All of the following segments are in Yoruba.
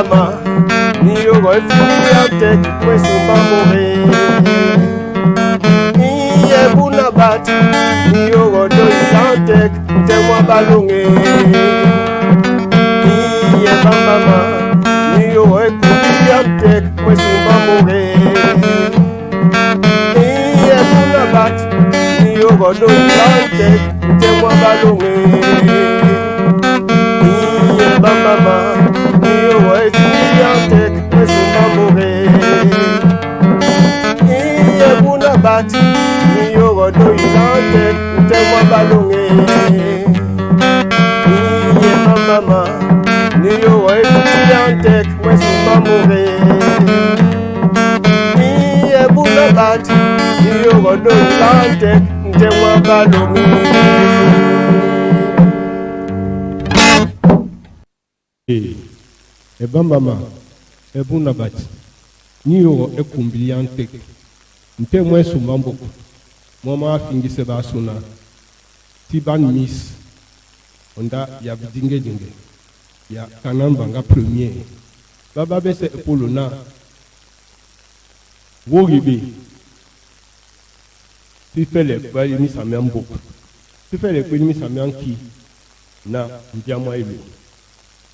bambama ni oro efuliante kwesumba more iye buna bat ni oro do ilante temwa balunge iye bambama ni oro efuliante kwesumba more iye buna bat ni oro do ilante temwa balunge iye bambama bati ni yoro do ilante temwa balunge iye mama ni yoro ilante kwesumba more iye buna bati ni yoro do ilante temwa balunge ebambama ebuna bati ni yoro ekumbiliante nte mwe sumamboko mwa fingise ba suna tiban miss onda ya bidinge dinge ya kanamba nga premier baba bese epolo na wogibe tifele kwa mi samyamboko tifele kwa mi samyanki na mbiamwa ilu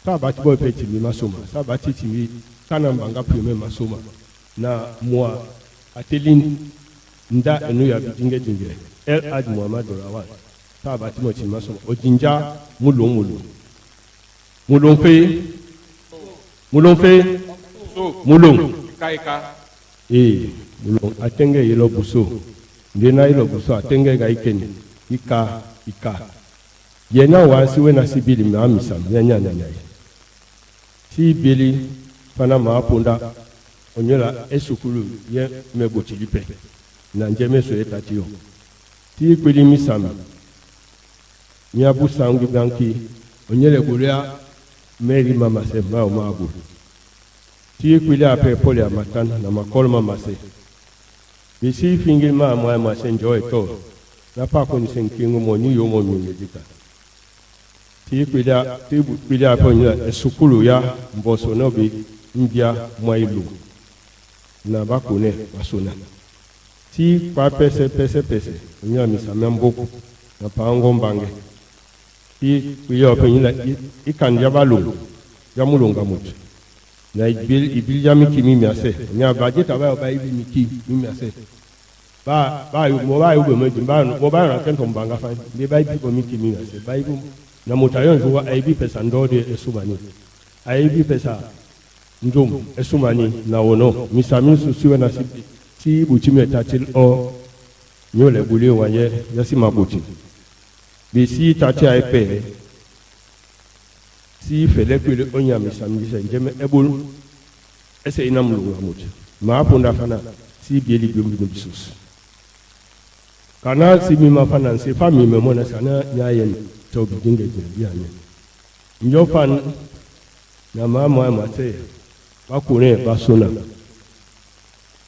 saba tibo peti mi masoma saba titi mi kanamba nga premier masoma na mwa atelin nda enu ya bidinge dinge el ad muhammad rawat ta ba timo ti maso ojinja mulon kaika mulon atenge yelo buso ndena yelo buso atenge ga ikeni ika yena wansi wena sibili ma misam nyanya ti bili fana ma ponda onyola esukulu ye megoti lipe na njeme so etatio ti kweli misam nyabu sangu banki onyele guria meri mama se ma o mabu ti kweli ape pole amatan na makol mama se bisi fingil ma ma se enjoy to na pa ko ni senkingu mo ni yo mo medika ti kweli ape onyola esukulu ya mboso no bi mbia mwailu na bakone wasona ti pa pese nya misame mboko na pango mbange ti kuyo penyila ikanja balo ya mulonga mutu na ibil ya miki mimi ase nya bajeta ba ibi miki mimi ase ba mo ba ube meji ba mo ba na kento mbanga fa be ba ibi ko miki mimi ase ba ibi na mutayon zuwa ibi pesa ndode esumani ibi pesa ndum esumani na wono misami susiwe na ti buchime tatil o nyole bule wanye yasi mabuti bisi tati aipe si fele kwele onya misami se njeme ebul ese inamlu ngamuti ma ponda fana si bieli biombi bisus kana si mi mafana se fami me mona sana nyayen to bidinge biane njofan na mama mate bakune basona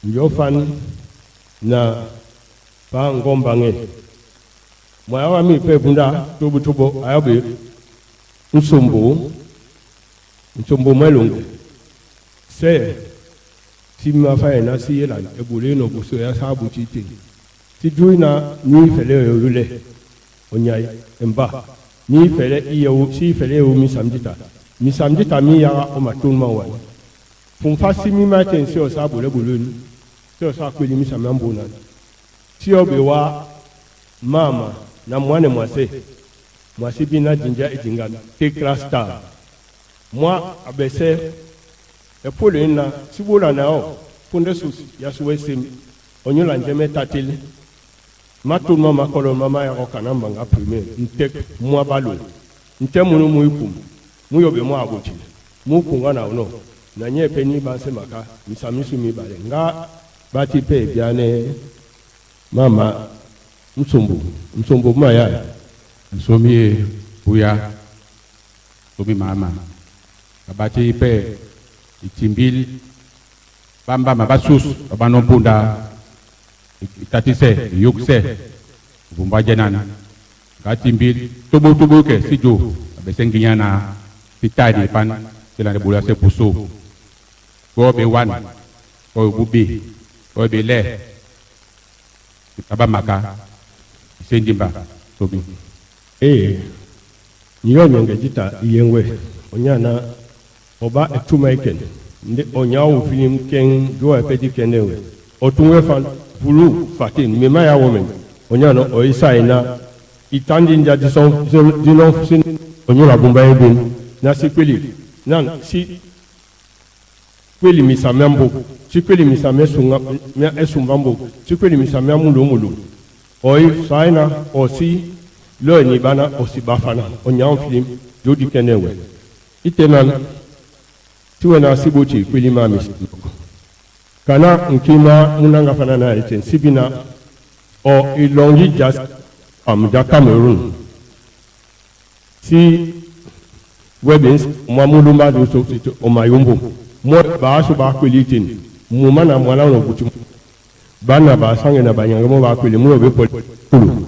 njofan na pa ngombange mwa mi pe bunda tubo ayabe nsombo mwelungu se timma fa na si yela ebule no buso ya sabu tite ti duina ni fele yole onyai emba ni fele iyo si fele o mi samdita mi ya o matulma wa fun fasi mi ma ten si o sabu le bulun si o sa kweli mi samambo na ti o be wa mama na mwane mwase bina jinja ejinga tekra star mwa abese epole na sibola na o funde sus ya suwese onyola njeme tatil matul mama kolo mama ya okanamba nga premier ntek mwa balo ntemunu muikum muyobe mwa agochi mukunga na ono na nyepe ni banse maka misamisu mi bale nga bati pe biane mama msombo maya Somi buya somi mama abati pe itimbil bamba mabasus abanompunda itatise yukse bumbajenan gatimbil tubu ke sijo abesenginya na pitadi pan kila ne bula se puso ko be wan ko bubi ko be le aba maka sendimba sobi niyo nyenge jita yenwe onyana oba etuma iken ndi onyawo film ken do epedi kenewe otunwe fan fulu fatin mema ya women onyana oisaina itandi nja dison dino sin onyola bumba ebin na sikweli nan si kweli misamambo si kweli misame sunga mia esumbambo si kweli misame mulo oi saina osi lo ni bana osi bafana onyan film jodi kenewe itenan tuwana sibuchi kweli mami kana nkima munanga fana na iten sibina o ilongi just ja Cameroon si webins mwamulumba do so o mayumbo mo ba so ba kwelitin mu mana mwana no butu bana ba sange na banyanga mo ba kweli mo be polu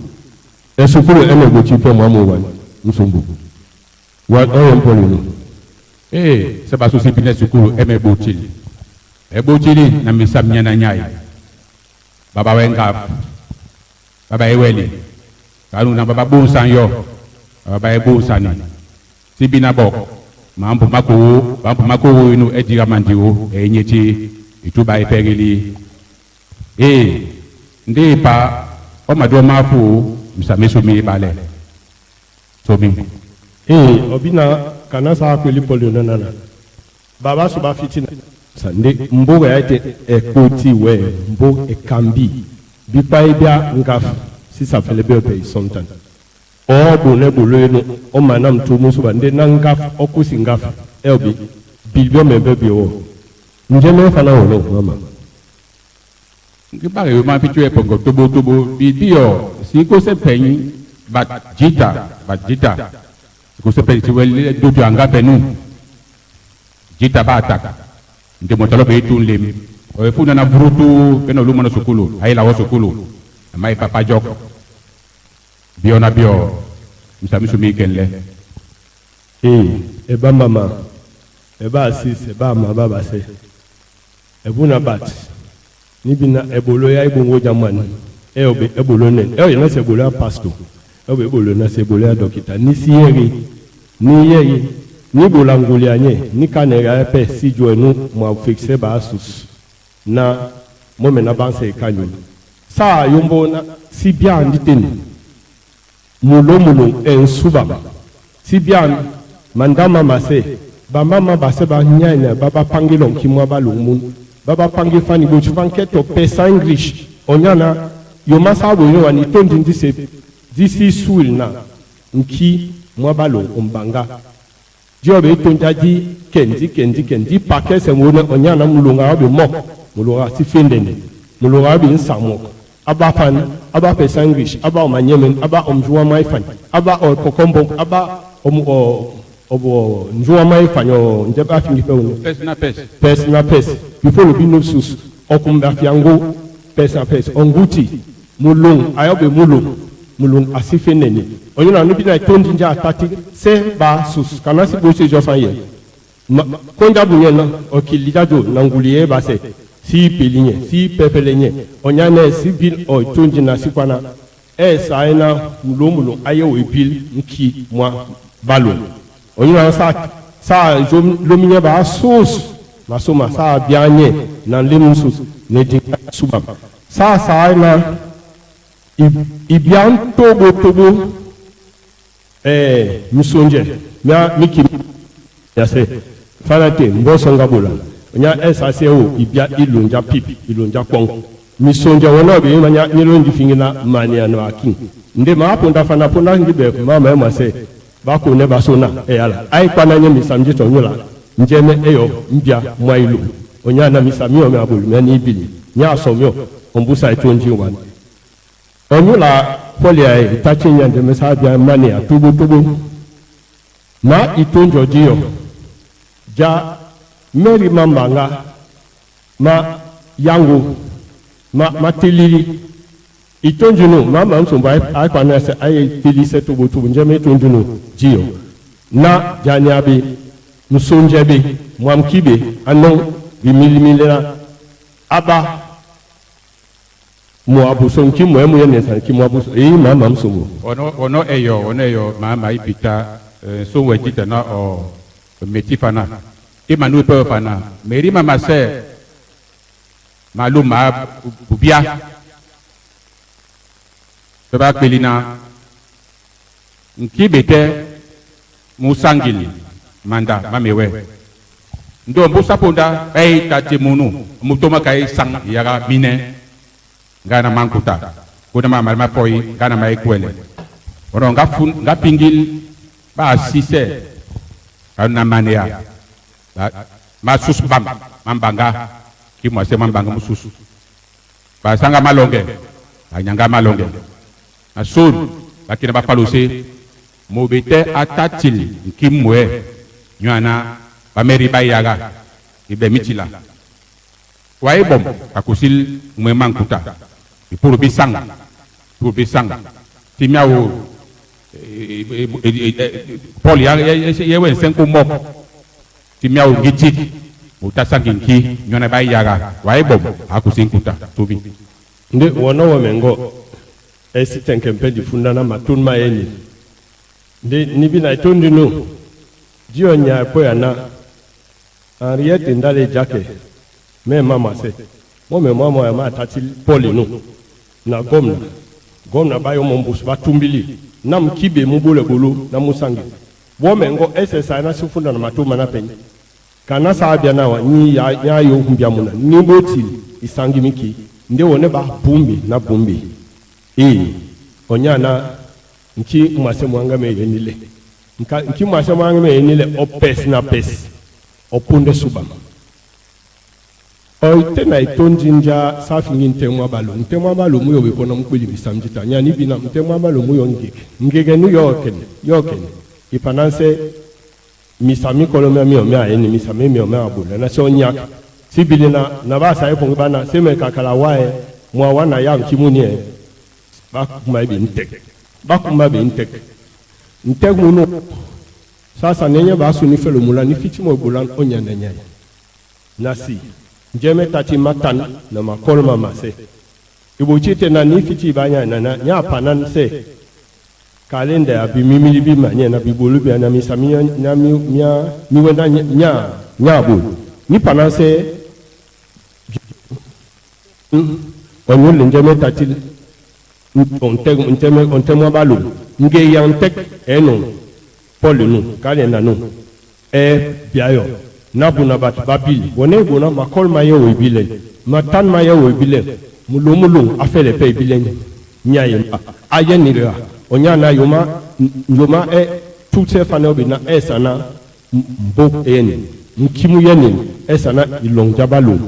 esukuru ene butu pe mo wan nsumbu wa o polu no se ba so si bine sukuru eme botili e botili na misamnya na nyai baba wenga baba eweli kanu na baba bunsan yo baba e bunsani sibina bok mambo mako inu ejira mandiwo enyeti ituba epegili ndi pa o mado mafu msameso mi bale somi obina kana sa kweli polo nana baba so ba fitina sande mboga yate ekoti we mbo ekambi bipa ibia ngaf sisa felebe pe somtan o bone bolo o manam to musu bande nangaf okusi ngaf elbi bilbio mebebe o nje me fana wo mama ngibare yo ma fitu e pongo tobo bidio siko se penyi bat jita ko se penyi wele do anga penu jita bata nde motalo be tunlem o funa na brutu peno lumo na sukulu ai la wo sukulu mai papa jok biona bio msamisu mi kenle eba mama eba sis eba mama ba se ebuna bat ni bina ebolo ya ibungo jamani obe ebolo nen na se ebolo pastor obe ebolo na se ebolo dokita ni sieri ni yeye ni bolangoli anye ni kanera pe si joenu mo fixe ba sus na mo mena banse kanyo sa yombo na si bia nditeni mulo ensuba si bia mandama mase ba mama ba se ba nyanya baba pangilon kimwa ba lumun baba pangi fani bo chuvanketo pesa english onyana yo masa bo yo ani tondi ndise disi suil na nki mwa ba lo ombanga jobe tonjaji kendi pakese wona onyana mulunga obe mo mulunga si fendene mulunga obe nsamo aba fan aba pesa english aba omanyemen aba omjuwa maifan aba okokombo aba obo njuwa maifan yo njeba fingi pe wona personal pes before be no sus okumba fiango personal pes onguti mulung ayobe mulung asifenene onyana no bi na tondi nja atati se ba sus kana si bo se jo fan ye konja bunye na okilidajo na nguliye ba se si pelinye si pepelenye onyana si bil o tondi na sikwana saina mulo ayo ebil nki mwa balo onyana sa lominye ba sus masoma sa bianye na lemu sus ne dinga subam saina ibian tobo misonje miki yase fanate mbosonga bola nya esaseo ibia ilunja pipi ilunja kwong misonje wona be manya nilonji fingina mania no akin nde ma ponda fana ponda ngibe mama ema se ba ko ne basona ala ai kwana nya misamje to nyola njeme eyo mbia mwailu onya na misamio me abulu me ni bili nya somyo ombusa 21 onyola polia itachinya de mesabia mani atubu na itonjo dio ja meri mambanga ma yangu ma tilili itonjuno mama nsomba akwana se ayi tilise tubu njeme itonjuno dio na janiabi musonjabe mwamkibe anon bimilimilera aba mo abuson ki mo emu yene san ki mo abuson mama msomo ono eyo mama ibita so wejita na o metifana ke manu pe fana meri mama se maluma bubia baba pelina nkibete musangili manda mamewe ndo mbusa ponda ai tatemunu mutoma kai sang yaga mine ngana mankuta kuna mama mapoi ngana maikwele ono nga pingil ba sise kana mania masus bam mambanga kimwa se mambanga mususu ba sanga malonge anyanga malonge asul lakini ba palose mobete atatil kimwe nyana bameri bayaga ibe mitila wae bom akusil mwe mankuta pour bisang timiawo Paul yewe senko mok timiawo gitik utasanginki nyona bayaga wae bom akusinkuta tobi nde wono wamengo esitenkempe difundana matunma yeni nde nibina itondi no dio nya poyana Henriette ndale jake me mama se mo me mama ya matati Paul no na gomna bayo mombus batumbili na mkibe mubule bulu na musangi wo mengo SSI na sifunda na matuma na penyi kana saabia na wa ni ya yo humbia muna ni boti isangi miki nde wone ba bumbi onyana nki mwase mwanga me yenile nki mwase mwanga me yenile opes na pes opunde subama tena itonjinja safi ntemwa balo muyo wekona mkwili bisamjita nyani bina ntemwa balo muyo ngege New York ipananse misami kolomia miomia eni misami miomia abula na so nyak sibilina na basa epo ngibana seme kakala wae mwa wana ya kimunie bakuma be ntek munu sasa nenye basu ni felo mula ni fitimo bulan onya nenya nasi njeme tati matan na makolma mase ibuchite na ni fiti banya na nya panan se kalenda ya bimimili bima nya na bibulu bia na misamia na mi wena nya bu ni panan se onyo njeme tati ontemo balu nge yantek eno Paul nu kale na nu biayo nabuna bat babil wone bona makol maye wo bile matan maye wo bile mulumulu afele pe bile nyaye ayenira onyana yoma tutse fana obina esana mbo eni nkimu yeni esana ilonja balu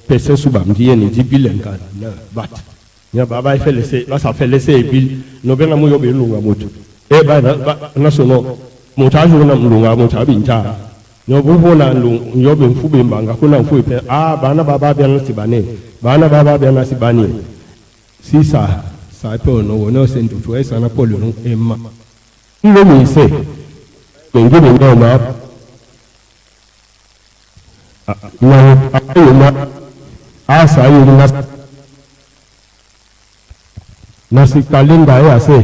pese suba mdieni dibile ngana na bat nya baba ifelese basa felese bil no bena muyo be lunga mutu ba na sono mutajo na mlunga mutabi nja no bubo na yo be mfube mbanga kuna mfube pe bana baba bia na sibane bana baba bia na sibane sisa sa pe no wono sento to esa na Paul no emma nlo mi se ngene no ma na ayuma asa yuna nasi kalenda ya se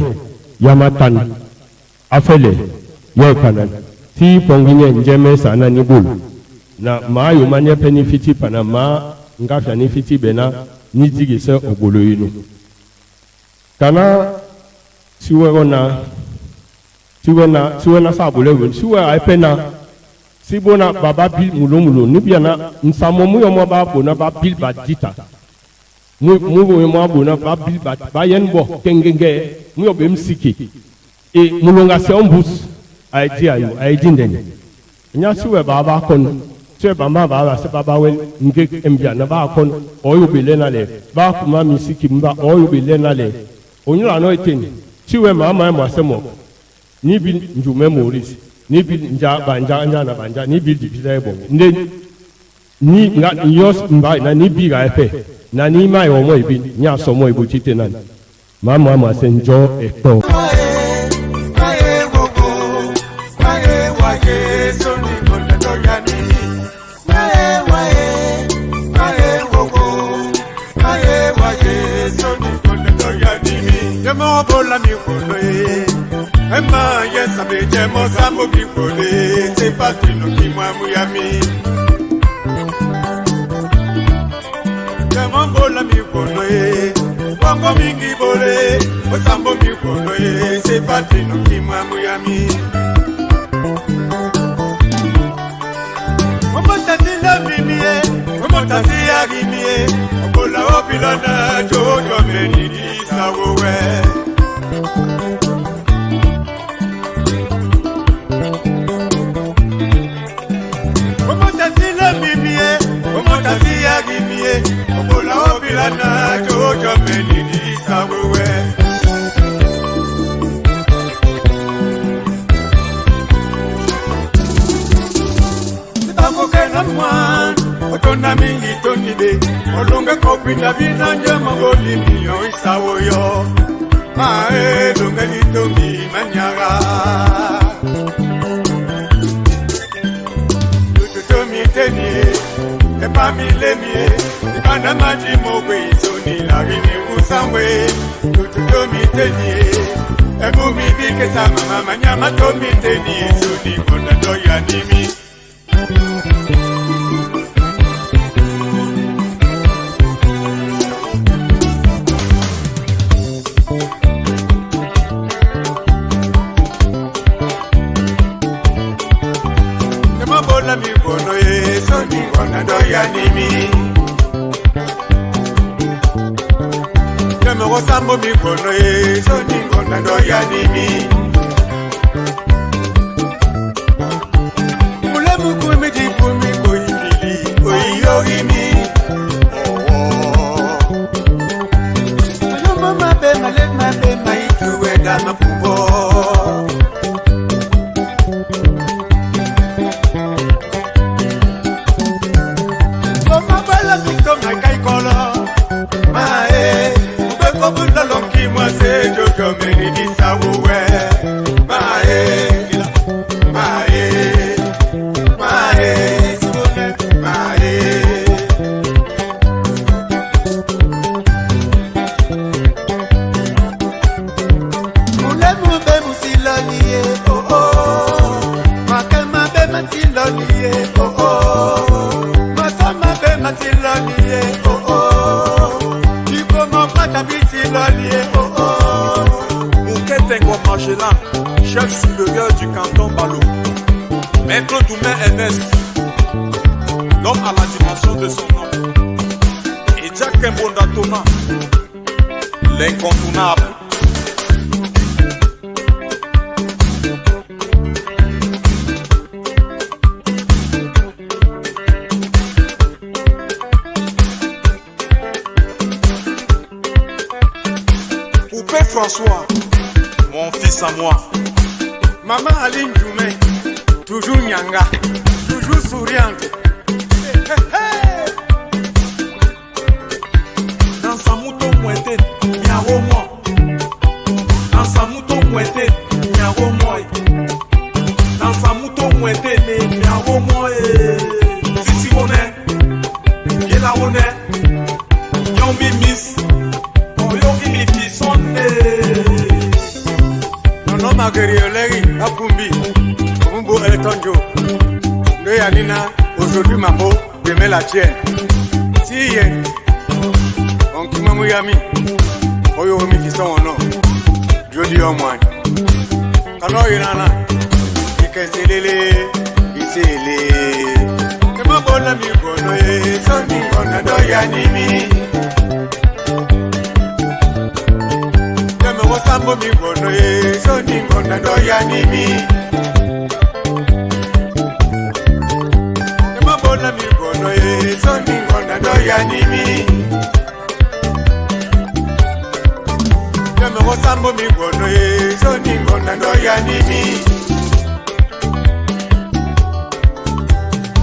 yamatan afele yokanan ti pongine njeme sana ni bulu na maayo manye peni fiti pana ma ngafya ni fiti bena ni jigi se ogolo inu kana siwe na sabule wen siwe aipena sibona baba bil mulo nibiana nsamo muyo mo babo na babil badita mu mo abona babil ba yenbo kengenge muyo be msiki mulonga se ombus aidindene nya siwe baba kon se baba se baba wen nge embia na ba kon oyo belena le ba kuma misiki mba oyo belena le onyula no eteni siwe mama mo asemo ni bi njume morisi ni bi nja banja na banja ni bi dipita ebo nde ni nga yos mba na ni bi ga efe na ni mai omo ibi nya so mo ibu chite nan mama asenjo eto So konoe. Emma yes abe jemo sambo mi kone. C'est pas tu no ki moi muyami. Jemo bola mi konoe. Bongo mingi bole. Osambo mi konoe. C'est pas tu no ki moi muyami. Omotasi la mimie. Omotasi agimie. Obola opilana jojo menidi sawowe. Omotasi la mimie. Omotasi agimie. Obola opilana jojo menidi sawowe. Otona mingi tonide olonga kopinda binanja mangoli miyo isawoyo mae longa litongi manyaga tutomi tenie epa milemie ibanda maji mogwe isoni lagini usamwe tutomi tenie ebu mibike sama mama nyama tomi tenie isoni konda doya nimi. Mi bono e soni kona doya nimi. Kemo sambo mi bono e soni kona doya nimi. Mule muku mi di kumi koi mili koi yogi mi. Ayo mama be ma itu weda mapupo. Chef supérieur du canton Balo, Maître Doumé Ernest, l'homme à la dimension de son nom, et Jack Mbonda Thomas, l'incontournable. Poupée François, mon fils à moi. Maman Aline Doumé, toujours nyanga, toujours souriante. Dans sa mouton mouette, miao moi. Dans sa mouton mouette, miao moi. Dans sa mouton mouette, miao moi. Sisi on est, yela on est. Yombi miss, yombi mi fisonne. Non Marguerite Akumbi, Kumbo Eletonjo. De Yanina, aujourd'hui ma peau, demain la tienne. Si yen, on kima muyami, oyo mi qui sont en nom. Jodi au moins. Alors Yanana, Ikeselele, Isele. Kema bona mi bono e, soni bona do yanimi. Sambo mi bono e, soni kona doya nimi. Kema bola mi bono e, soni kona doya nimi. Kema sambo mi bono e, soni kona doya nimi.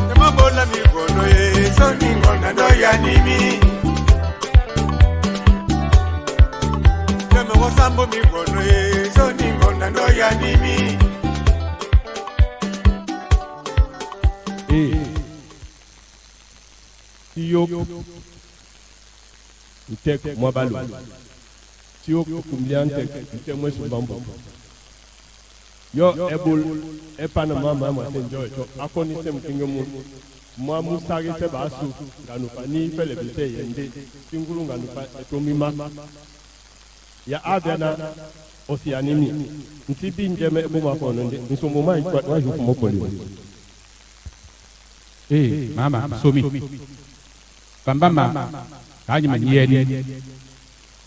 Kema bola mi bono e, soni kona doya nimi. Sambo mi bono e, soni ngona doya nimi. Iyo Ntek Mwabalo si o kumliante te mo su bambo yo ebol e panama mama enjoy to akoni sem kingemu mo musage se basu nganu pani fele bite yende singulu nganu pa to mima ya adana osianimi nti bi njeme ebo ma ko nde nso mo mai kwa ju mo poli mama somi bambama kaji manyeni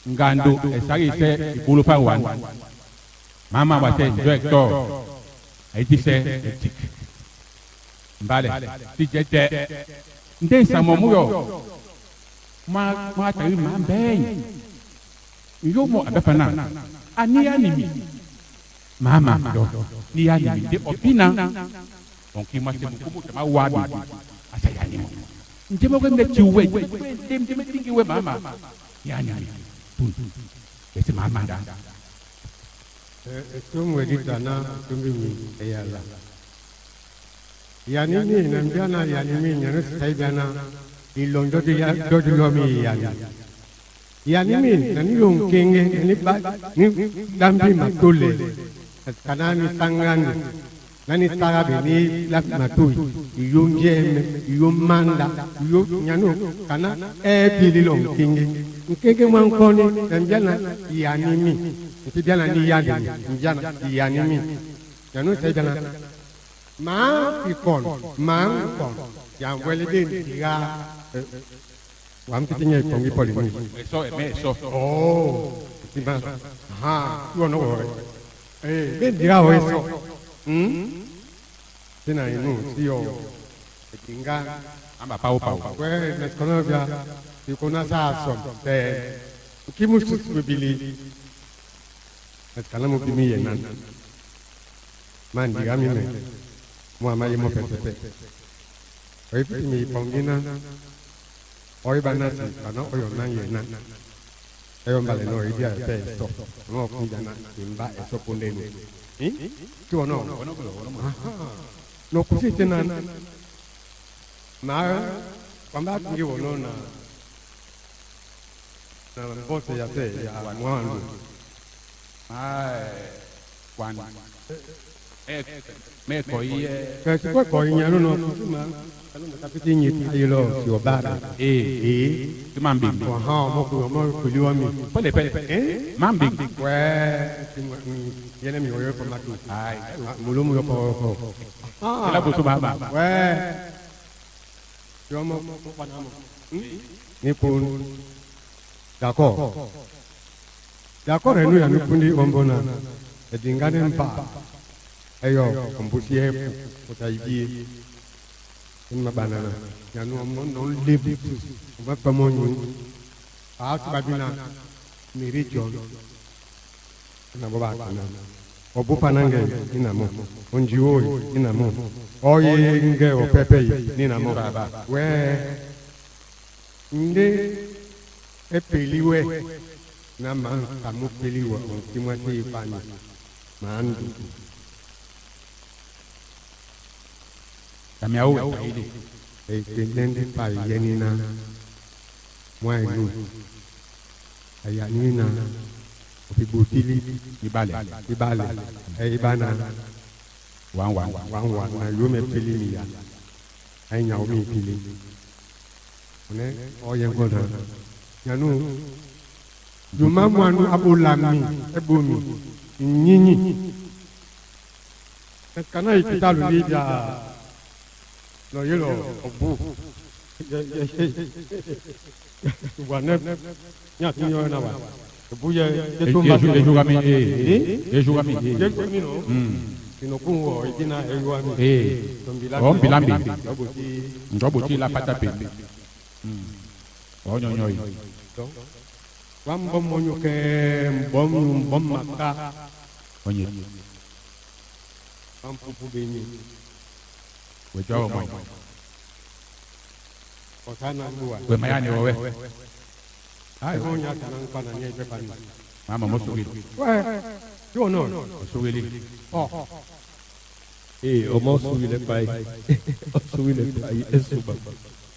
ngando esagi se ikulu pa wan mama wa se director aiti se etik mbale tijete ndesa momuyo ma tayi ma ben yomo abafana ani animi mama do ni animi de opina onki ma se buku ma wadi asayani mo njemo ko ngati we dem tingi we mama yani tun ese mama da tumwe ditana tumbi eyala yani ni namjana yani mi nyano saibana ilondo dia dodulomi yani mi nani long kenge ni ba ni dambi matole kanani sangani nani tarabe ni la matui yonje yomanda yo nyano kana pili long kenge nkenge mwankoni namjana yani mi tidiana ni yadi njana yani mi nyano saibana ma ikon ya wele de diga wam titinye kongi poli ni eso tiba ha yo no de diga o eso tina inu sio tinga amba pau we na kono bia ikona sa so te kimusu bibili kala mo bimi yenan man diga mi me mo amaye mo pepe oi mi pongina oi banasi kana oyo nan yenan ayo mbale no idia pe so no kujana imba eso pondeni tu no no kusite nan na kwamba kingi wono na bote ya te ya mwandu wan me koi kasi kwa koi nyano no kusuma kapiti nyiti ayilo si obara mambi ha mo kuliwa mi pele mambi we yene mi oyo kwa matu mulumu yo po ela butu mama we yo mo panamo ni pun d'accord renu ya nukundi ombona edingane mpa ayo kombusie utaibie ma banana nyanu no lebu ba pamonyu babina miri jon na baba kana obu panange inamo onjiwo inamo oye nge opepe inamo we nde epeliwe na man kamu peliwe kimwati pani mandu kami au ile tendende pa yenina mwailu ayanina opibutili ibale ibana wan na yume pili ya ainya omi pili ne oye ngona yanu juma mwanu abulami ebomi nyinyi kana ikitalu libya no yelo obu wane nya tinyo na wa obu ye tumba ejugami no inokungo idina eyuami ombilambi ndobuti la pata pe onyonyoi wambom monyoke mbom maka onye ampupu benyi wejawo mo otana ngwa we mayani wewe ai honya tanang pana nye pe pani mama mosugi we yo no sugili omo suile pai suile pai esuba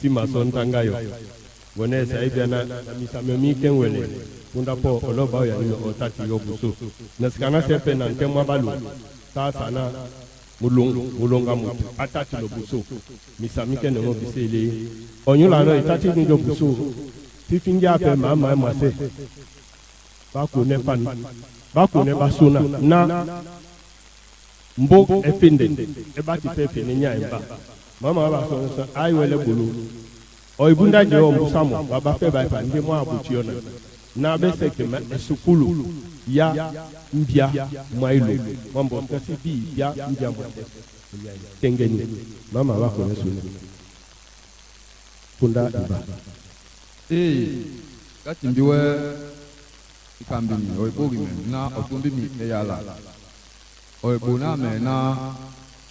ti masontangayo wone sa ibiana misamemi kenwele punda po oloba ya ni otati yo buso naskana sepe na ntemwa balu sasa na mulonga mutu atati lo buso misamike ne mo bisele onyula no itati ni lo buso fifinja pe mama mase bako ne pan bako ne basuna na mbo efinde ebati pepe ne nya emba mama ba so ai wele bulu o ibunda je o musamo baba fe ba pa ndi mo abuti ona na be seke ma esukulu ya mbia mailo mambo kasi bi ya mbia mo tengeni mama ba ko nesuna punda iba kati mbiwe ikambini o ibogi me na otumbi mi eyala o ibona me na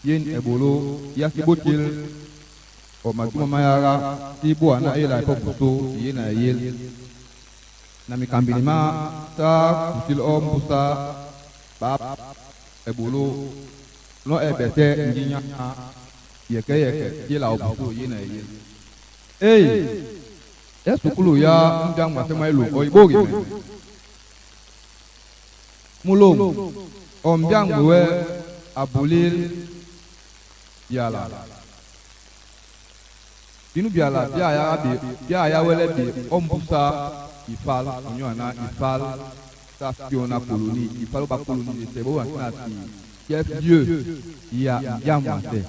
yen ebolo yakibotil o maguma mayara tibo ana ela ipokuto yena yel na mikambini ma ta kutil o musa bab ebolo no ebete nginya yeke yela obuto yena yel esukulu ya ndang masema elu o ibogi mulom o mbyang we abulil yala binu biala bia ya wele bi ombusa ifal onyona ifal ta fiona koloni ifal ba koloni se bo na si chef dieu ya yamate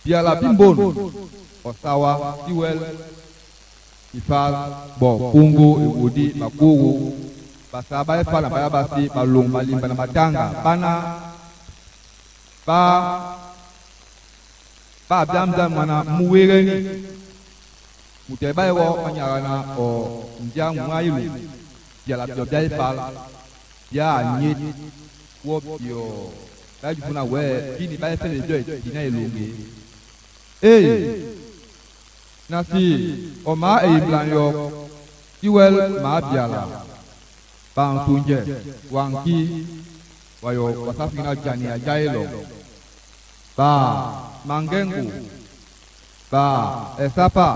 biala bimbon osawa iwel ifal bo kungo ewodi makogo basaba ifal na baya basi balong malimba na matanga bana ba damdam mana muwere muteba wo anyarana o njang ngailu biala biala ifal ya nyet wo bio ba juna we bini ba fele joy dina elonge nasi o ma plan yo iwel ma biala bang tunje wangki wayo wasafina jani ajailo ba mangengu ba esapa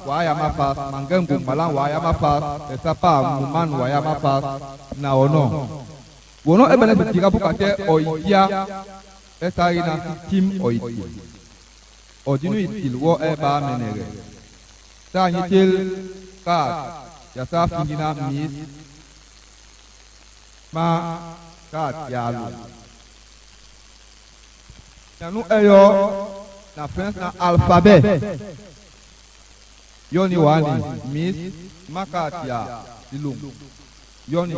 waya mafas mangengu malang waya mafas esapa muman waya mafas na ono wono ebele bitika bukate oitia esari na tim oiti odinu itil wo eba menere ta nyitil ka ya sa fingina mis ma ka yalu yanu eyo na France na alphabet yoni wani mis makatia ilum yoni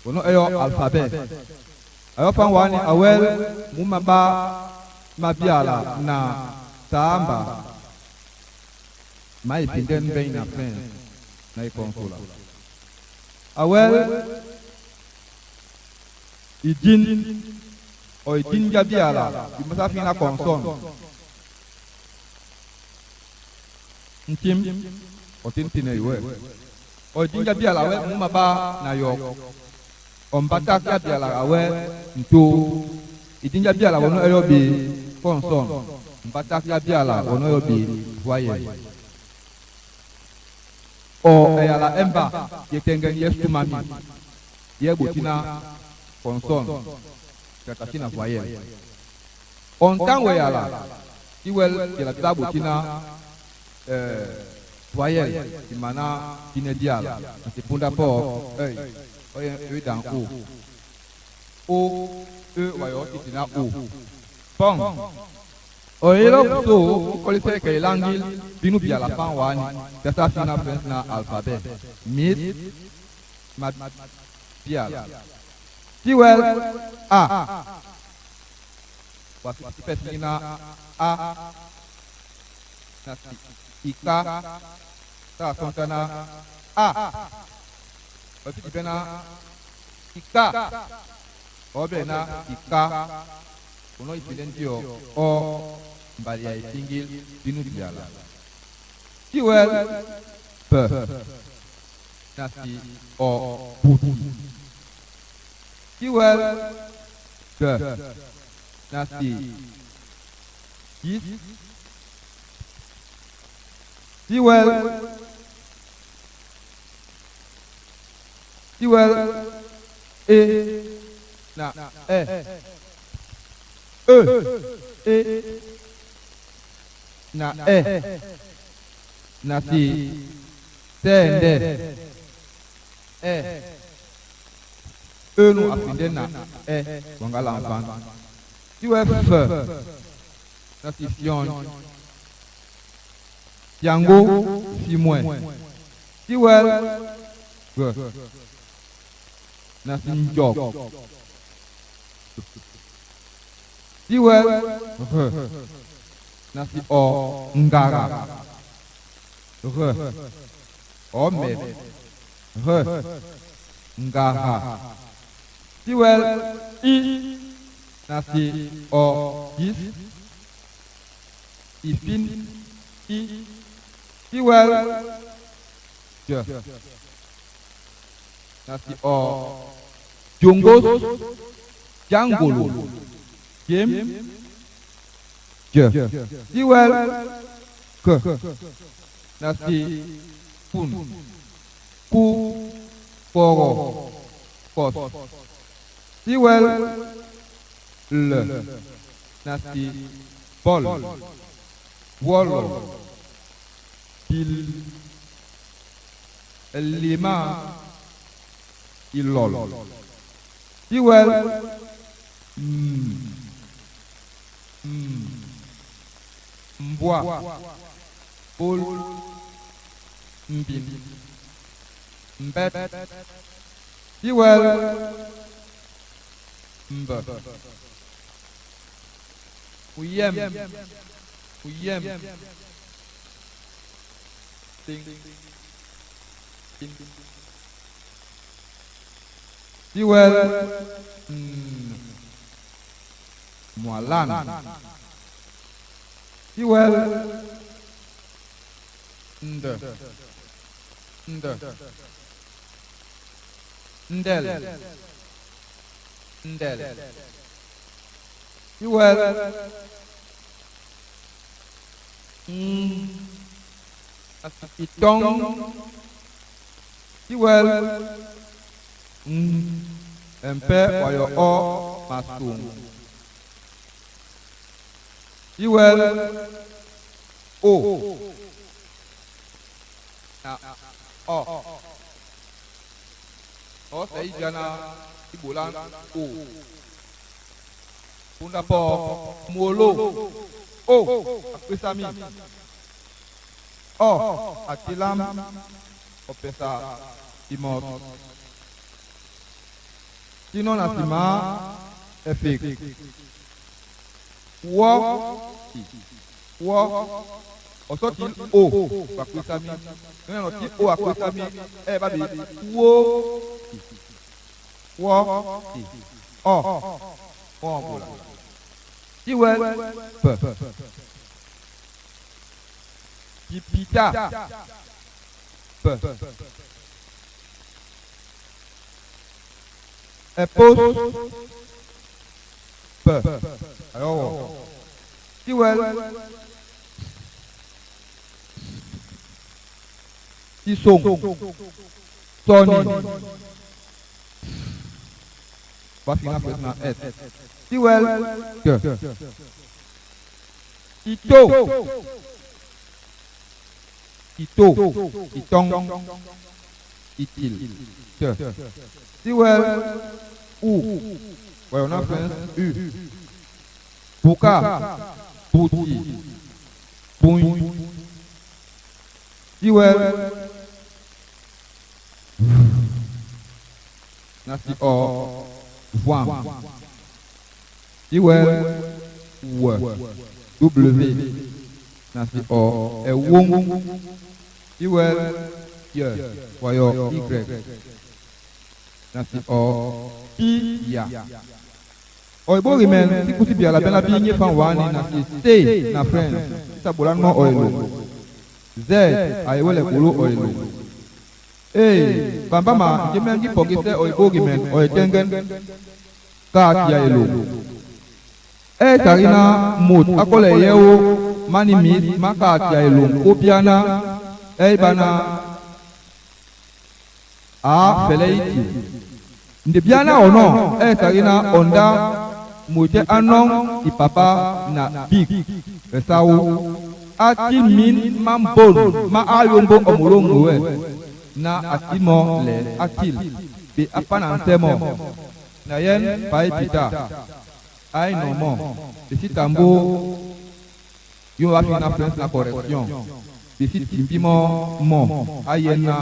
wono eyo alphabet ayo fan wani awel mumaba mabiala na samba mai pinden ben na France na ikonsola awel idin o idin jabiala imasa fina konson ntim o tintine iwe o idin jabiala we mumaba na yok o mbata jabiala awe nto idin jabiala wono eyobi konson mbata jabiala wono eyobi voye o eyala emba yetengen yesu mami yebutina konson katasina voye on tanwe yala iwel yala tabutina voye imana kinedial atipunda po oye edan o wayo itina o pon oyelo so kolise ke langil binu biala pan wani tata fina France na alphabet mit ma biala tiwel a wasi pesina a na ika ta sontana a wasi pena ika obena ika ono ifidendio o mbali ya isingil binu biala tiwel pe nasi o buti tiwel pe nasi is Tiwel. E. Na. Na. Na si. Tende. Nou aprende na. Wangala enfant. Tiwel fe. Na si fion. Yango si mwen. Tiwel ge. Na si njok. Tiwel ge. Na si o ngara. Ge. O met. Ge. Ngara. Tiwel i. Na si o gis. Ifin i. Tiwel je. Na si o jongos jangolo. Jem je. Tiwel ke. Na si pun. Ku poro pos. Tiwel le. Na si bol. Wolo. Pil. Lima. Ilol. Tiwel. Mbwa. Pol. Mbin. Mbet. Tiwel. Mbe. Uyem. Uyem. Ding. Ding. Tiwel. Mualan. Tiwel. Nde. Nde. Ndel. Ndel. Tiwel. Itong. Tiwel. Empe oyo o masung. Tiwel. O. Na o. O sei jana ibulan o. Punda po molo. O akwisami. O akilam opesa imot. Tino nasima efik. Wo osotil o akwisami. Neno ti o akwisami babi wo o bola. Tiwel pe. Pipita pe. Epos pe. Alors Tiwel Tisong Tony Bafina pesna S. Tiwel ke. Ito. Itong. Itil. Ke. Tiwel U. Ouais, on a fait U. Buka. Buti. Bouy. Tiwel. Nasi o. Voam. Tiwel. W. Nasi o. E wong. Tiwel. Ye. Voyo. Y. Nasi o. Pi. Ya. Oibo rimen. Si kusi biala ben la bi nye fan wani. Nasi stay. Na friend. Isa bolan mo oilo. Z. Aiwele kulu oilo. Bambama, jemengi pogise oibo rimen. Oitengen. Kat ya ilo. Tarina mut. Akole yeo. Mani mis. Makat ya ilo. Kopiana. bana a feleiti nde biana ono sarina onda moite anon i papa na big esau ati min mambon ma ayombo omolongo na atimo le atil be apana ntemo na yen pai pita ai nomo de tambo yo va faire une la correction de si timbimo mo ayena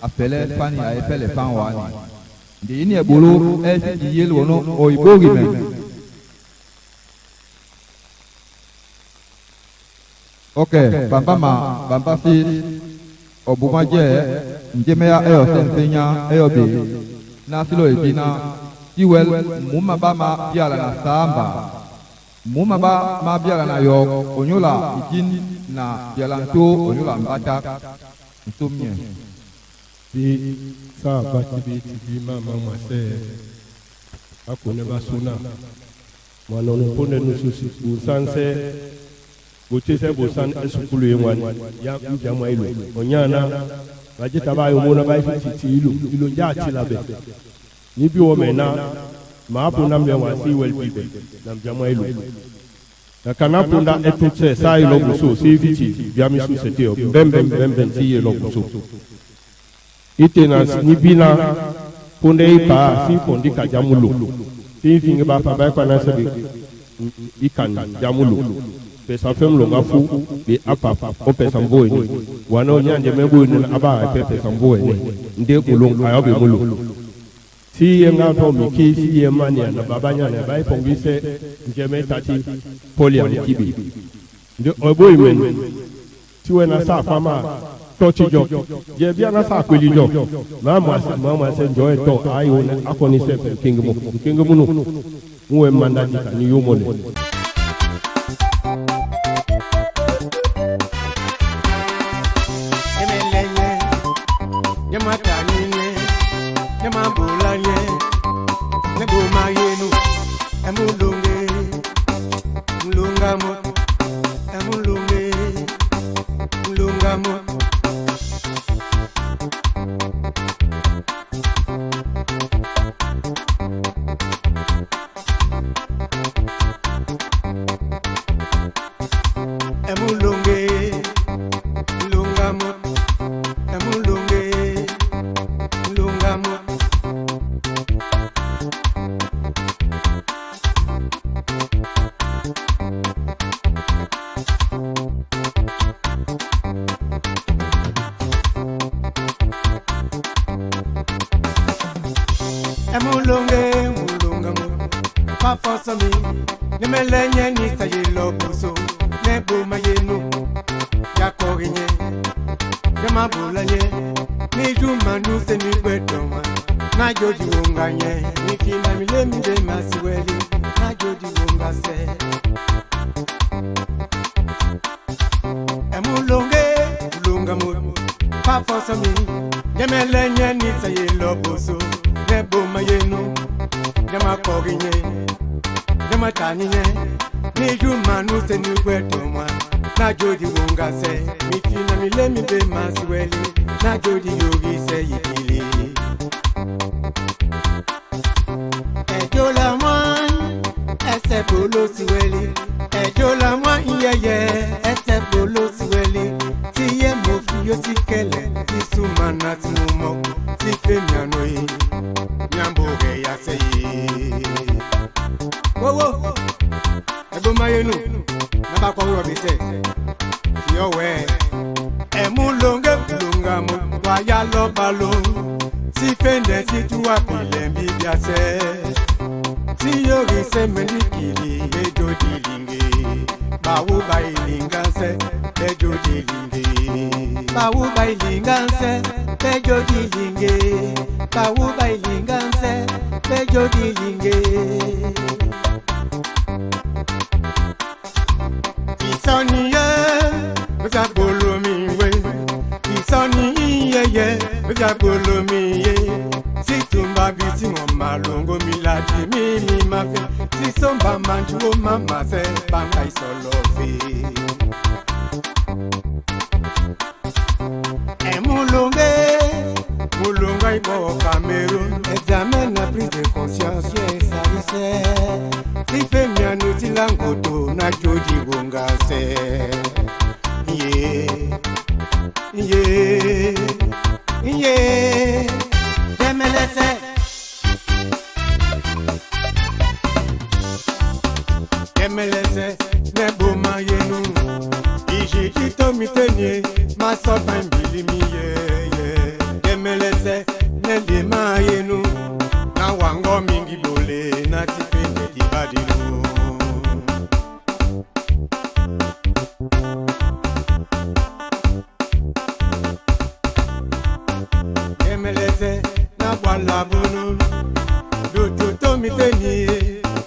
apele pani a apele pan wani de ini ebolo e si yelo no oibogi men okay bamba si obumaje njemea eyo sensenya eyo be na silo ebina iwel muma ba ma biala na samba muma ba ma biala na yo onyola ikin na biala nto onyola mbata nsomye bi sa ba tibi mama mase akone basuna mwana no pone no susi usanse botese bosan esukulu yengwani ya mjama ilo onyana bajita ba yo mona ba fiti ilo njati labe ni bi wo mena ma apu na mwe wasi wel bibe na mjama ilo na kana punda etutse sa ilo buso si viti bia mi su sete o bembe ti ilo buso itena ni bina punde ipa si pondi ka jamulo si finge ba pa ba kwa na sabi ikan jamulo pesa fem lo ngafu bi apa o pesa mboe ni wana nyanje mebo ni aba pesa mboe ni nde kulung ayo be mulo si yenga to mi ki si yemania na babanya na bai pongise njeme tati polia ni kibi nde oboy men ti wena sa fama tochi jo je bia na sa kweli jo mama se joy to ayo na akoni se kingumo no muwe mandati ni yomole Maïbo au Cameroun. Examen na prise de conscience, yes, ça y si fait bien nous ti langoto na joji bongase. Yeah, yeah, yeah. Demelese. Demelese, nebo mayenu. Iji chito mitenye, maso bambili miye. Demelese, nende mayenu. Na wango mingi bole, na tipende dibadilu. Demelese, na wala bunu. Dutu to mitenye,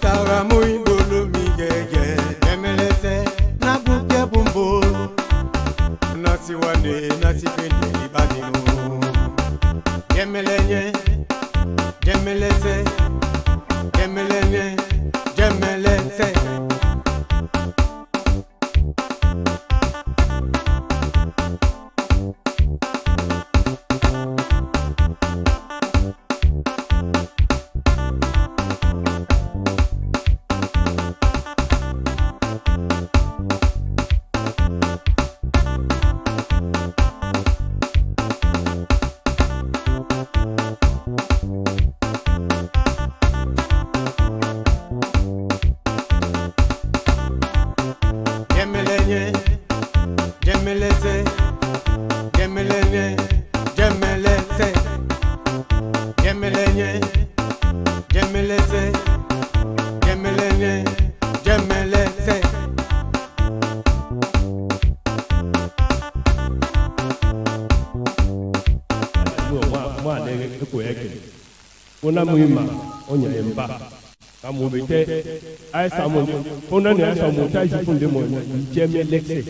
karamu indolo migege. Demelese, na buke bumbo. Nasi wane, nasi pende dibadilu. Demelenye, demelese, demelenye, demelese. Demelenye, demelese, demelenye, demelese. Demelenye, demelese, demelenye, demelese. Moi, les collègues, on a muima, on y a un bas. À mon bété, à sa monnaie, on a un sa montage, je fais des moyens, j'aime l'excès,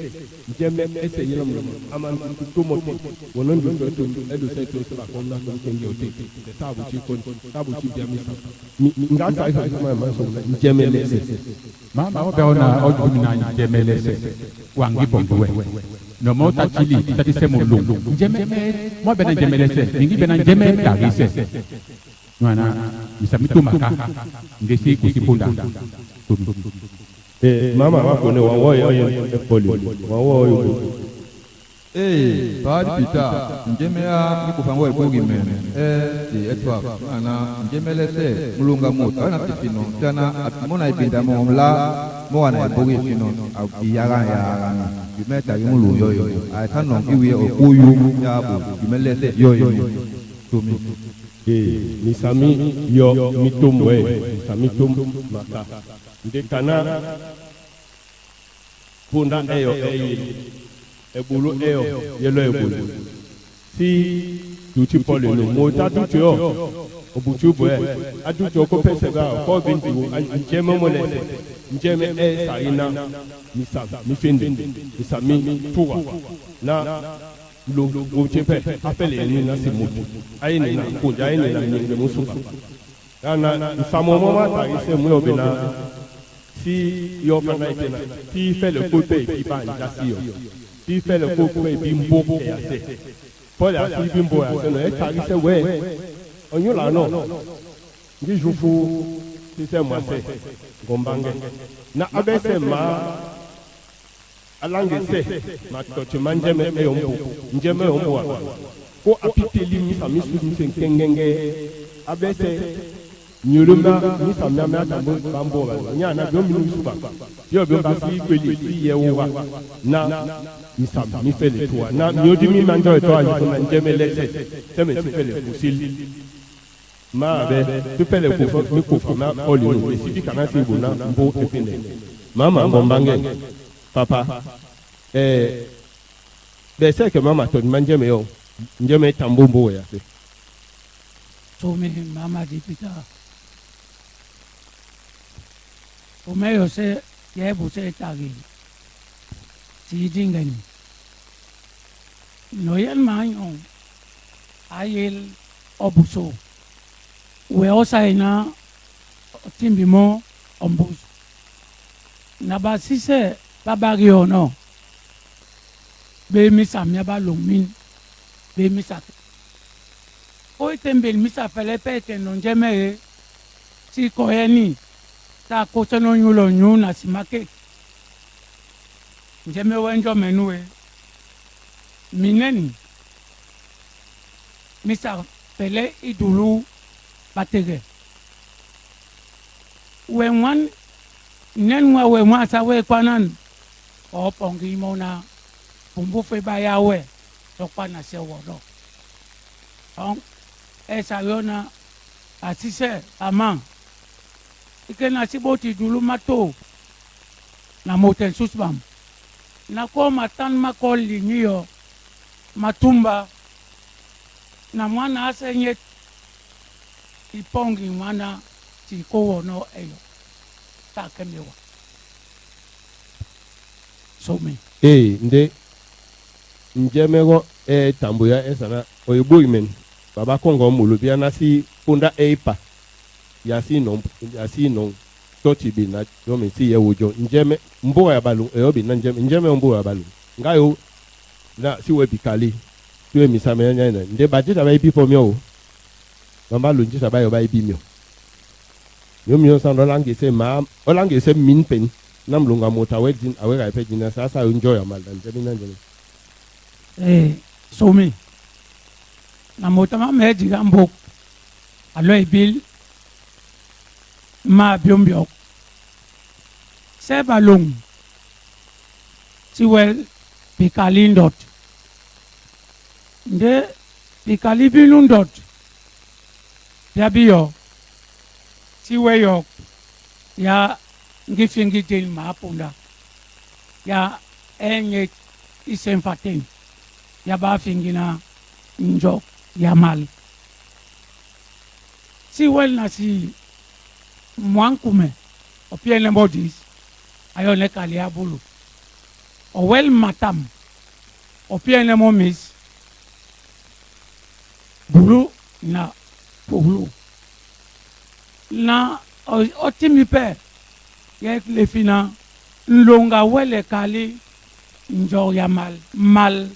j'aime essayer l'homme, à man, tout mon temps, on a une personne, elle de cette chose, on a comme qu'un yoté, c'est ça, vous bien mis ça. Ngasa, j'aime l'excès. Mama ona ojumina jemelese wangi bombuwe no mota chili tati semo lungu jeme mo bena jemelese mingi bena jeme tagise nwana misamitu maka ndesi kusipunda Mama wako ne wawo yo poli wawo yo Bad Peter, njemea nikufango ebugi mene. Di etwa ana njemelese mulunga moto ana tipino tana atmona ibinda momla mo ana ebugi fino iyaga ya bimeta yimulu yoyo. Atano iwe okuyu yabu bimelese yoyo. Tumi. Misami yo mitumwe misami tum maka. Ndekana punda eyo ebulu eyo yelo ebulu si duchi pole no mo ta duchi o obuchu bo e aduchi ko pese ga ko binti njeme mo lese njeme saina misa mifindi misami tuwa na lo chepe apele ni na simutu ayini na ko ayini na ni musuba na samo mama ta ise mu obina si yo kana ikena si fait le côté et puis pas jasio si fait le côté et puis mbo et assez Paul a si bimbo a se no e ta ise we onyo la no ngi jufu si se moi se gombange na abese ma alange se ma to manjeme e ombo njeme ombo ko apiteli mi sa mi su mi se kengenge abese nyuruma ni samya me atambo bambo ba nya na bi omi suba yo bi ba si kweli si ye wa na mi sam mi fele to na mi odi mi manjo to ayi na njeme lese teme si fele kusil ma be tu fele ko mi ko fa na oli no si bi kana si bona mbo epine mama bombange papa be se ke mama to manjeme yo njeme tambo mbo ya se so me mama di pita o meio se ye buse tagi si dingani no yel mayo ayel obuso we osaina timbimo ombus na basise babagio no be misamya ba longmin be misat o tembel misa pele pete non jeme si koeni ta kosono nyulo nyuna simake jeme wenjo menue mineni misa pele idulu batege wenwan nenwa wenwa sawe kwanan o pongi mona pumbu fe bayawe tokwana se wodo on esa yona asise ama ikena siboti dulu mato na motel susbam na ko matan makoli niyo matumba na mwana asenye ipongi mwana tikowo no eyo takemewa so me nde njemego tambuya esana oyibo imen baba kongo mulu bia na si punda eipa yasi non toti bi na yo me si ye wojo njeme mbo ya balu eobi na njeme mbo ya balu ngayo na si we bikali tu e misame nya na nde bajita ba ibi for mi o mama lu njita ba yo ba ibi mi yo mi san rolange se ma olange se min pen nam lunga mota wedin awe ga pe jina sasa enjoy amal dan jemi na njeme so me na mota ma meji gambo alo ibil ma biombio se balong si wel pikalindot nde pikali bilundot ya biyo si weyo ya ngifingi del mapunda ya enye isemfaten ya ba fingina njo ya mal si wel na si mwankume opiene modis ayone kali abulu o wel matam opiene momis bulu na bulu na otimipe ye lefina nlonga wele kali njo ya mal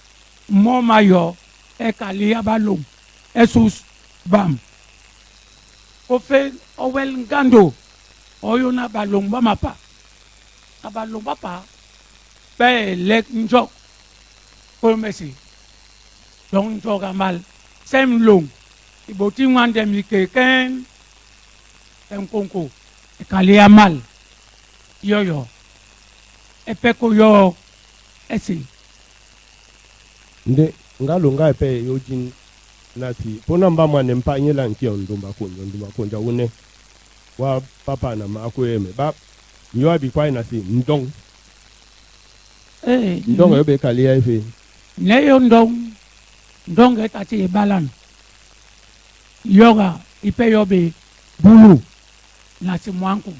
moma yo e kali abalum esus bam ofe owel ngando oyo na balong ba mapa abalong papa be lek njo ko mesi don njo gamal sem long iboti ngande mi keken en konko e kali amal yo e peko yo esi nde ngalunga epe yojin nasi pona mbamwa ne mpa nyela nkio ndumba konja une wa papa na mako eme ba yo abi kwai nasi ndong ndong ebe kalia ife ne yo ndong etati balan yoga ipe yobe bulu nasi mwanku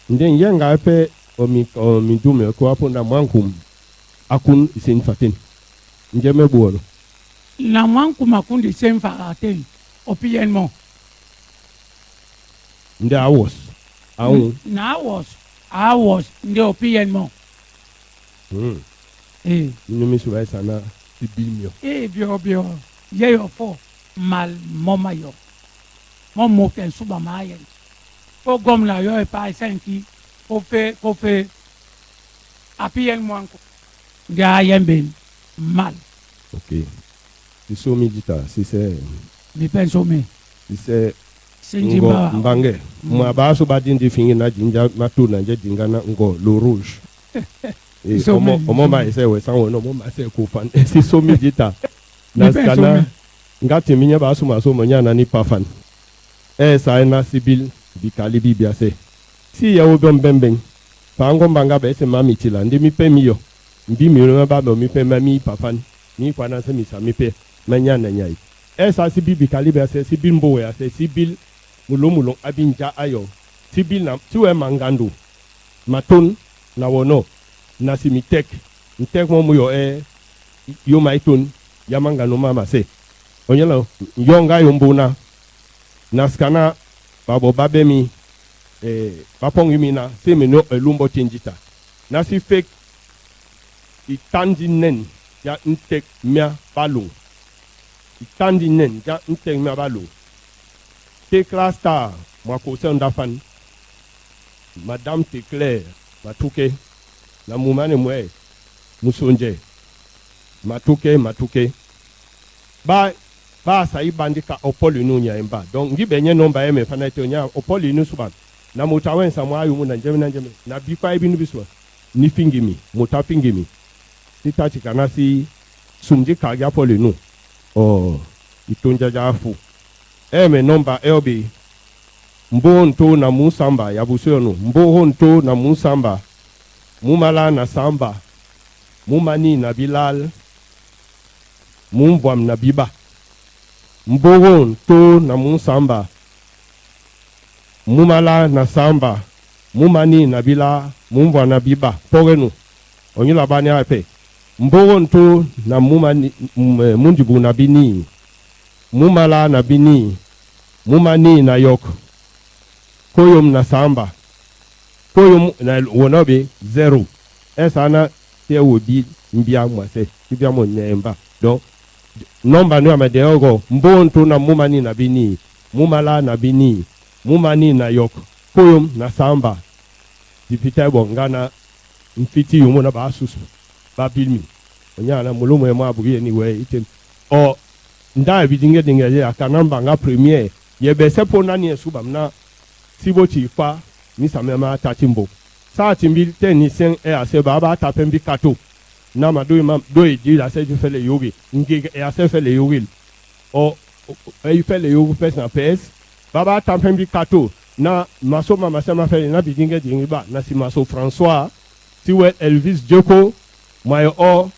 nde nyenga epe omi dume ko apona mwanku akun isin fatin njeme buono na mwanku makundi semfaraten opienmo nde awos na awos nde opienmo numi subai sana sibilmio bio yeyo fo mal moma yo momo ken suba mayen o gomla yo e pa senki ko fe apien mwanku ga yembe mal okay si so mi dita si se mi penso me si se Sinjimba mbange mwa baso badindi fingi na jinja matuna nje dingana ngo lo rouge omo ma ese we sanwo no mo ma se ko fan si so mi dita na skana ngati minya baso maso monya na ni pafan sa na sibil bikali bibia se si ya wo bembemben pango mbanga be se mami tila ndi mi pe miyo ndi mi no ba mi pe mami pafan ni kwa na se mi sa mi pe manya na nyai sa sibil bikali be se sibil mbo ya se sibil mulo abinja ayo sibil na tuwe mangando maton na wono na simitek ntek mo muyo yo maiton ya mangano mama se onyelo yonga yombuna na skana babo babemi bapongi mina se meno elumbo chenjita na si fake itandi nen ya ntek mia palung tandi nen ja nteng ma balo Tekla Star ma ko se ndafan Madame Teclair matuke na mumane mwe musonje matuke ba sa ibandika opoli nu nya emba donc ngibe nye nomba eme fana nya opoli nu suban na mutawen samwa yu na njeme na bikwa ibinu biswa ni fingimi mutafingimi titachi kanasi sumji kagya poli nu itonja jafu eme nomba elbi mbonto na musamba ya busono mbonto na musamba mumala na samba mumani na bilal mumbwam na biba mbonto na musamba mumala na samba mumani na bila mumbwa na biba pogenu onyula bani ape mbonto na mumani mundibu na bini mumala na bini mumani na yok koyom na samba koyom na wonobe 0 esana te wobi mbia mwase mbia mo nyemba donc nomba no amade ogo mbonto na mumani na bini mumala na bini mumani na yok koyom na samba dipita bongana mfiti yumo na basusu babilmi onyana mulumo ema abuye ni we item o nda bidinge dinge ya kanamba nga premier ye be sepo nani esubam na siboti fa mi samema tatimbo sa timbi tenisen e ase baba tapembi kato na madu ma do di la se fele yogi nge e ase fele yogi o e fele yogi pes na pes baba tapembi kato na masoma masema fele na bidinge dinge ba na si maso François tiwe Elvis Joko my o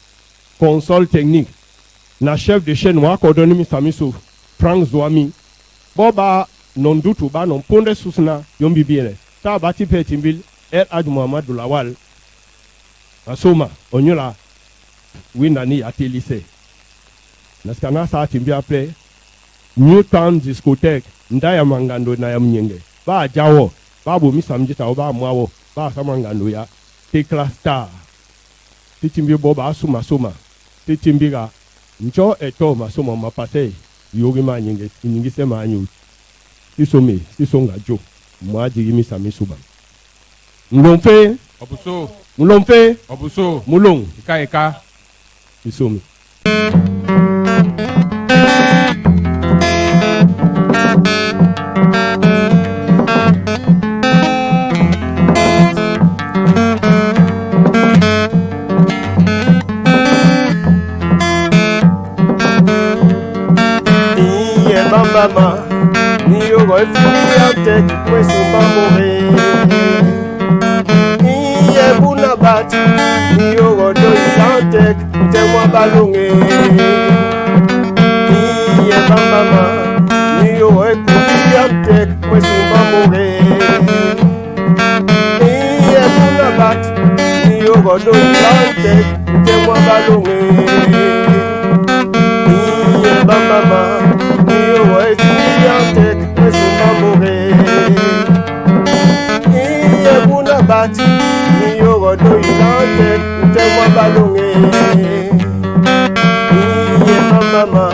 console technique na chef de chaîne wa ko doni mi samiso Frank Zoami boba non dutu ba non ponde susna yombi biene ta bati petimbil Aj Muhammad Lawal asoma onyola wina ni atelise naskana sa timbi après Newtown discothèque ndaya mangando na ya mnyenge ba jawo babu mi samjita ba mwawo ba samangando ya Tekla Star titimbi boba asuma soma titimbi ga ncho eto masoma mapase yogi ma nyingi sema anyu isome isonga jo mwaji gimi samisuba Mulomfe Obuso Mulomfe Obuso Mulong Eka isome Mama, ni yo refugee ante kwesumba more. Iye buna bat, ni yo rodo ilante te mwa balunge. Iye mama, ni yo refugee ante kwesumba more. Iye buna bat, ni yo rodo ilante te mwa balunge. Iye mama. Bati ni yorodo ilante temwa balunge iye mama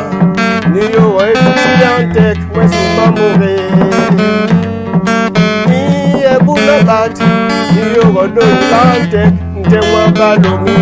ni yorodo ilante kwesumba more iye buna bati ni yorodo ilante temwa balunge